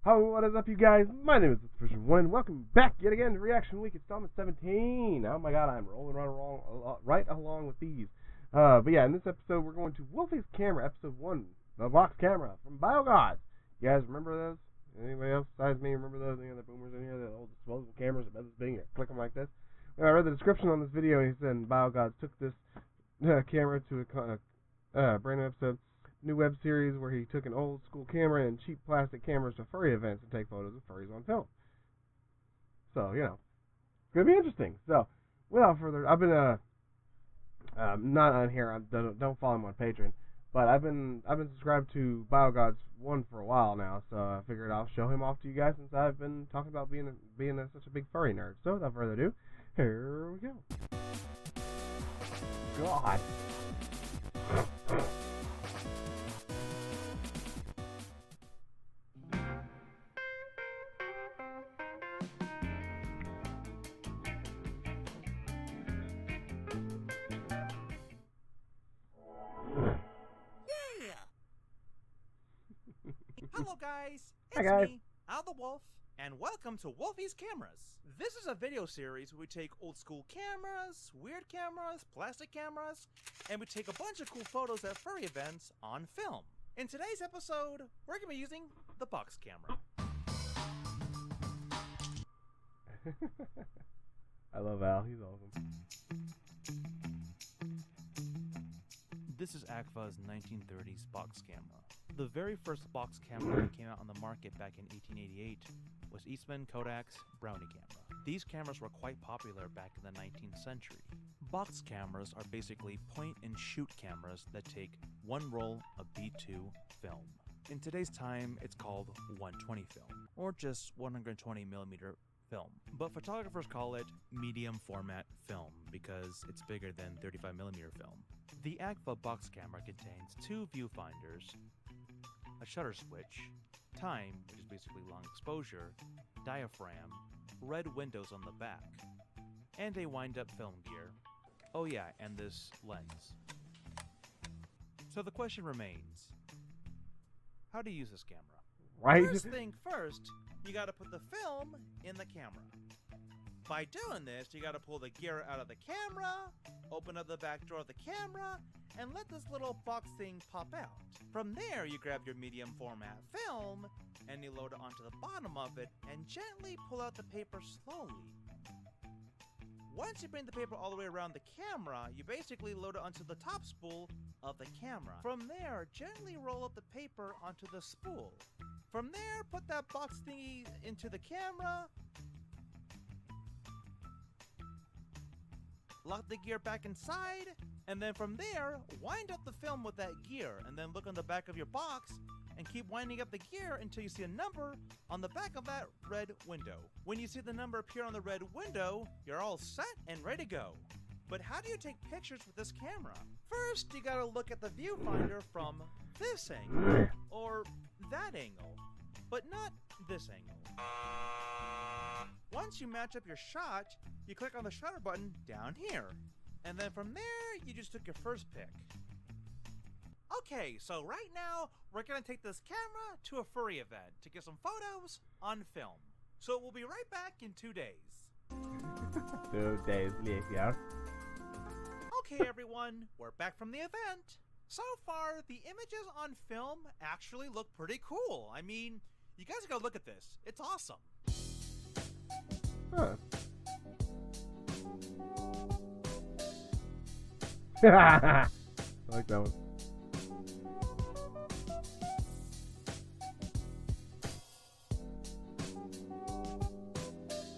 Hello, what is up, you guys? My name is Version1, and welcome back yet again to Reaction Week installment 17. Oh my god, I'm rolling right along with these. But yeah, in this episode, we're going to Wolfy's Camera, episode 1, the box camera from BioGods. You guys remember those? Anybody else besides me remember those? Any other boomers in here? The old disposable cameras about this big, you click them like this? Well, I read the description on this video, and he said BioGods took this camera to a brand new episode. New web series where he took an old school camera and cheap plastic cameras to furry events and take photos of furries on film. So, you know, it's gonna be interesting. So, without further, I've been not on here. Don't follow him on Patreon, but I've been subscribed to BioGods 1 for a while now. So I figured I'll show him off to you guys since I've been talking about being such a big furry nerd. So without further ado, here we go. God. Hello guys, Hi it's guys. me, Al the Wolf, and welcome to Wolfy's Cameras. This is a video series where we take old school cameras, weird cameras, plastic cameras, and we take a bunch of cool photos at furry events on film. In today's episode, we're going to be using the box camera. I love Al, he's awesome. This is Agfa's 1930s box camera. The very first box camera that came out on the market back in 1888 was Eastman Kodak's Brownie camera. These cameras were quite popular back in the 19th century. Box cameras are basically point-and-shoot cameras that take one roll of B2 film. In today's time, it's called 120 film, or just 120mm film. But photographers call it medium format film because it's bigger than 35mm film. The Agfa box camera contains two viewfinders, a shutter switch, time, which is basically long exposure, diaphragm, red windows on the back, and a wind-up film gear. Oh yeah, and this lens. So the question remains, how to use this camera? Right? First thing first, you gotta put the film in the camera. By doing this, you gotta pull the gear out of the camera, open up the back door of the camera, and let this little box thing pop out. From there, you grab your medium format film, and you load it onto the bottom of it, and gently pull out the paper slowly. Once you bring the paper all the way around the camera, you basically load it onto the top spool of the camera. From there, gently roll up the paper onto the spool. From there, put that box thingy into the camera, lock the gear back inside, and then from there, wind up the film with that gear, and then look on the back of your box, and keep winding up the gear until you see a number on the back of that red window. When you see the number appear on the red window, you're all set and ready to go. But how do you take pictures with this camera? First, you gotta look at the viewfinder from this angle, or that angle, but not this angle. Once you match up your shot, you click on the shutter button down here. And then from there, you just took your first pic. Okay, so right now, we're gonna take this camera to a furry event to get some photos on film. So we'll be right back in 2 days. 2 days later. Okay everyone, we're back from the event. So far, the images on film actually look pretty cool. I mean, you guys gotta look at this. It's awesome. Huh. I like that one.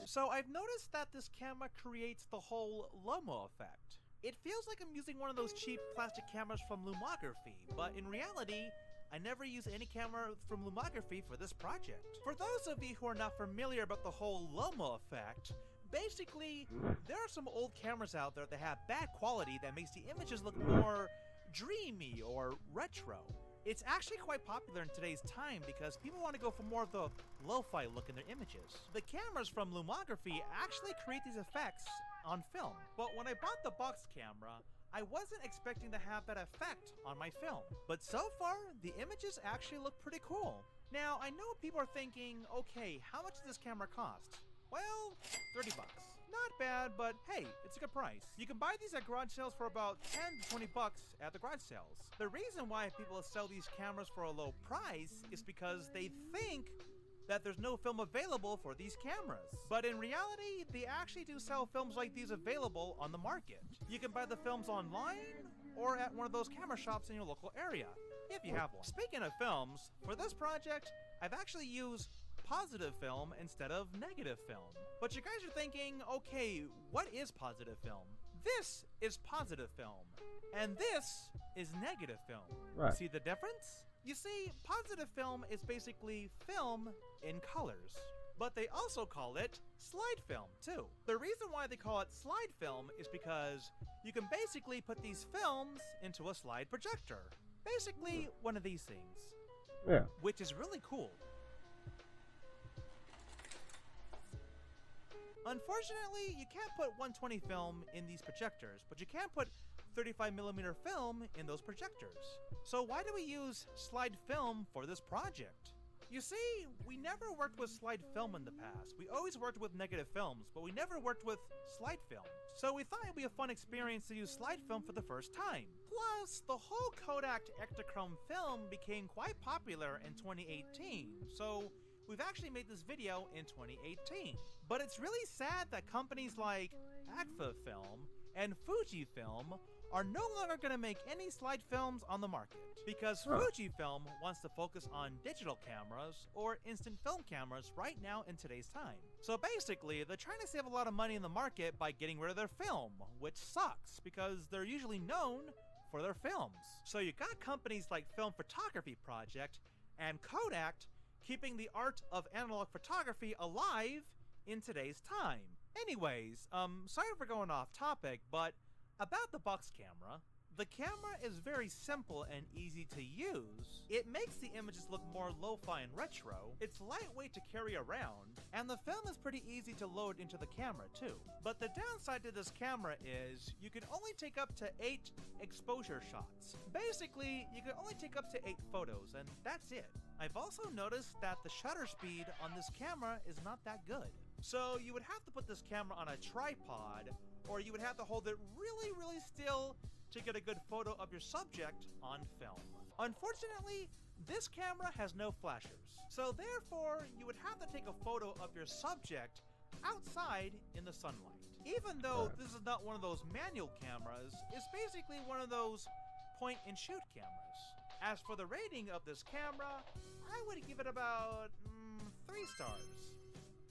So I've noticed that this camera creates the whole Lomo effect. It feels like I'm using one of those cheap plastic cameras from Lumography, but in reality, I never use any camera from Lumography for this project. For those of you who are not familiar about the whole Lomo effect, basically, there are some old cameras out there that have bad quality that makes the images look more dreamy or retro. It's actually quite popular in today's time because people want to go for more of the lo-fi look in their images. The cameras from Lumography actually create these effects on film, but when I bought the box camera, I wasn't expecting to have that effect on my film. But so far, the images actually look pretty cool. Now, I know people are thinking, okay, how much does this camera cost? Well, 30 bucks. Not bad, but hey, it's a good price. You can buy these at garage sales for about 10 to 20 bucks at the garage sales. The reason why people sell these cameras for a low price is because they think that there's no film available for these cameras. But in reality, they actually do sell films like these available on the market. You can buy the films online or at one of those camera shops in your local area, if you have one. Speaking of films, for this project, I've actually used positive film instead of negative film. But you guys are thinking, okay, what is positive film? This is positive film, and this is negative film. Right. See the difference? You see, positive film is basically film in colors, but they also call it slide film too. The reason why they call it slide film is because you can basically put these films into a slide projector. Basically, one of these things. Yeah. Which is really cool. Unfortunately, you can't put 120 film in these projectors, but you can put 35mm film in those projectors. So why do we use slide film for this project? You see, we never worked with slide film in the past. We always worked with negative films, but we never worked with slide film. So we thought it'd be a fun experience to use slide film for the first time. Plus, the whole Kodak Ektachrome film became quite popular in 2018, so we've actually made this video in 2018. But it's really sad that companies like Agfa Film and Fujifilm are no longer going to make any slide films on the market, because Fujifilm wants to focus on digital cameras or instant film cameras right now in today's time. So basically, they're trying to save a lot of money in the market by getting rid of their film, which sucks because they're usually known for their films. So you got companies like Film Photography Project and Kodak keeping the art of analog photography alive in today's time. Anyways, sorry for going off topic, but about the box camera, the camera is very simple and easy to use. It makes the images look more lo-fi and retro, it's lightweight to carry around, and the film is pretty easy to load into the camera too. But the downside to this camera is you can only take up to 8 exposure shots. Basically, you can only take up to 8 photos, and that's it. I've also noticed that the shutter speed on this camera is not that good. So you would have to put this camera on a tripod, or you would have to hold it really, really still to get a good photo of your subject on film. Unfortunately, this camera has no flashers, so therefore you would have to take a photo of your subject outside in the sunlight. Even though this is not one of those manual cameras, it's basically one of those point-and-shoot cameras. As for the rating of this camera, I would give it about 3 stars.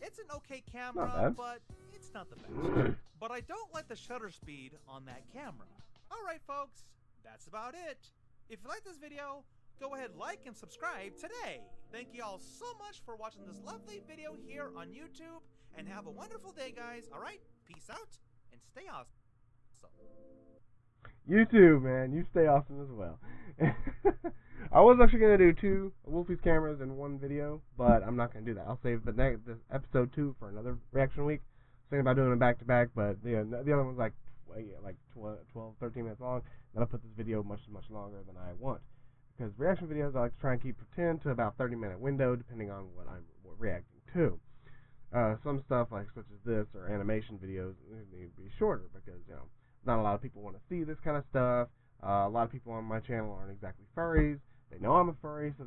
It's an okay camera, but it's not the best. But I don't like the shutter speed on that camera. Alright folks, that's about it. If you like this video, go ahead, like and subscribe today. Thank you all so much for watching this lovely video here on YouTube, and have a wonderful day guys, alright? Peace out, and stay awesome. You too, man. You stay awesome as well. I was actually going to do 2 Wolfy's cameras in one video, but I'm not going to do that. I'll save the episode 2 for another reaction week. Thinking about doing them back-to-back, but the other one's like 12, 13 minutes long, and I'll put this video much longer than I want. Because reaction videos, I like to try and keep for 10 to about 30-minute window, depending on what I'm reacting to. Some stuff, like such as this, or animation videos, need to be shorter, because, you know, not a lot of people want to see this kind of stuff. A lot of people on my channel aren't exactly furries. They know I'm a furry, so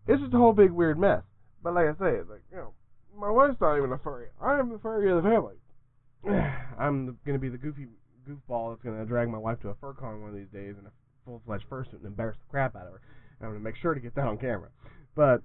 it's just a whole big weird mess. But like I say, it's like, you know, my wife's not even a furry. I am the furry of the family. I'm going to be the goofball that's going to drag my wife to a fur con one of these days in a full-fledged fursuit and embarrass the crap out of her. And I'm going to make sure to get that on camera. But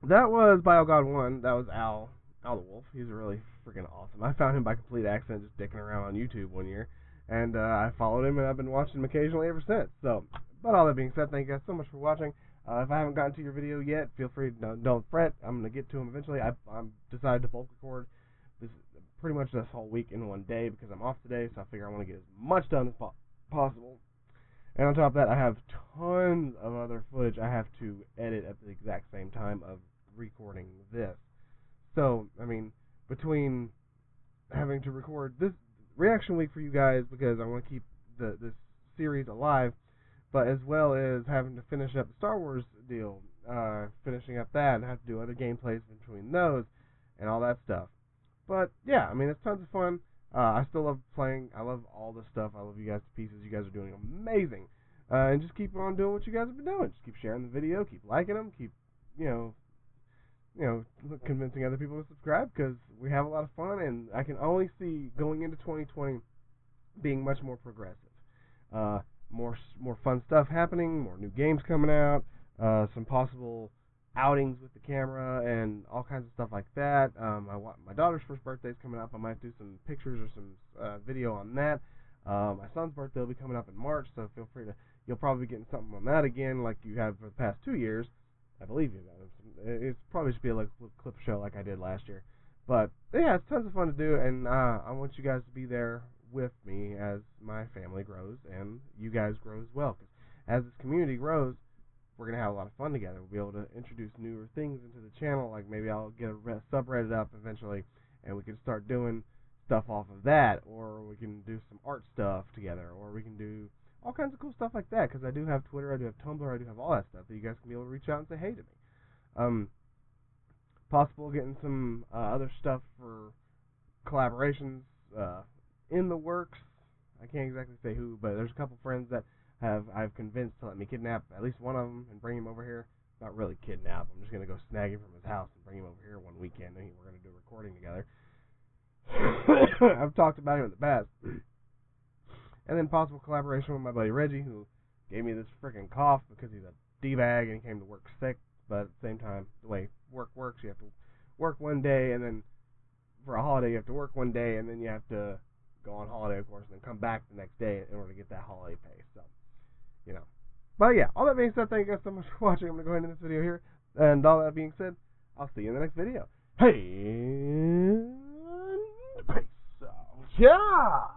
that was BioGod1. That was Al the Wolf. He's really freaking awesome. I found him by complete accident just dicking around on YouTube one year. And I followed him, and I've been watching him occasionally ever since. So, but all that being said, thank you guys so much for watching. If I haven't gotten to your video yet, feel free to don't fret. I'm going to get to them eventually. I'm decided to bulk record pretty much this whole week in one day because I'm off today, so I figure I want to get as much done as possible. And on top of that, I have tons of other footage I have to edit at the exact same time of recording this. So, I mean, between having to record this reaction week for you guys because I want to keep this series alive, but as well as having to finish up the Star Wars deal, finishing up that, and have to do other gameplays between those, and all that stuff. But yeah, I mean, it's tons of fun. I still love playing. I love all this stuff. I love you guys to pieces. You guys are doing amazing. And just keep on doing what you guys have been doing. Just keep sharing the video, keep liking them, keep, convincing other people to subscribe, because we have a lot of fun, and I can only see going into 2020 being much more progressive. More fun stuff happening, more new games coming out, some possible outings with the camera, and all kinds of stuff like that. My daughter's first birthday is coming up. I might do some pictures or some video on that. My son's birthday will be coming up in March, so feel free to. You'll probably be getting something on that again, like you have for the past 2 years. I believe you. It's probably should be a clip show like I did last year. But yeah, it's tons of fun to do, and I want you guys to be there with me as my family grows and you guys grow as well. Because as this community grows, we're gonna have a lot of fun together. We'll be able to introduce newer things into the channel. Like maybe I'll get a subreddit up eventually, and we can start doing stuff off of that, or we can do some art stuff together, or we can do all kinds of cool stuff like that, because I do have Twitter, I do have Tumblr, I do have all that stuff that you guys can be able to reach out and say hey to me. Possible getting some other stuff for collaborations in the works. I can't exactly say who, but there's a couple friends that I've convinced to let me kidnap at least one of them and bring him over here. Not really kidnap, I'm just going to go snag him from his house and bring him over here one weekend, and we're going to do a recording together. I've talked about him in the past. And then possible collaboration with my buddy Reggie, who gave me this freaking cough because he's a D-bag and he came to work sick. But at the same time, the way work works, you have to work one day, and then for a holiday you have to work one day, and then you have to go on holiday, of course, and then come back the next day in order to get that holiday pay. So, But yeah, all that being said, thank you guys so much for watching. I'm going to go ahead and end this video here. And all that being said, I'll see you in the next video. Hey, peace out. Yeah!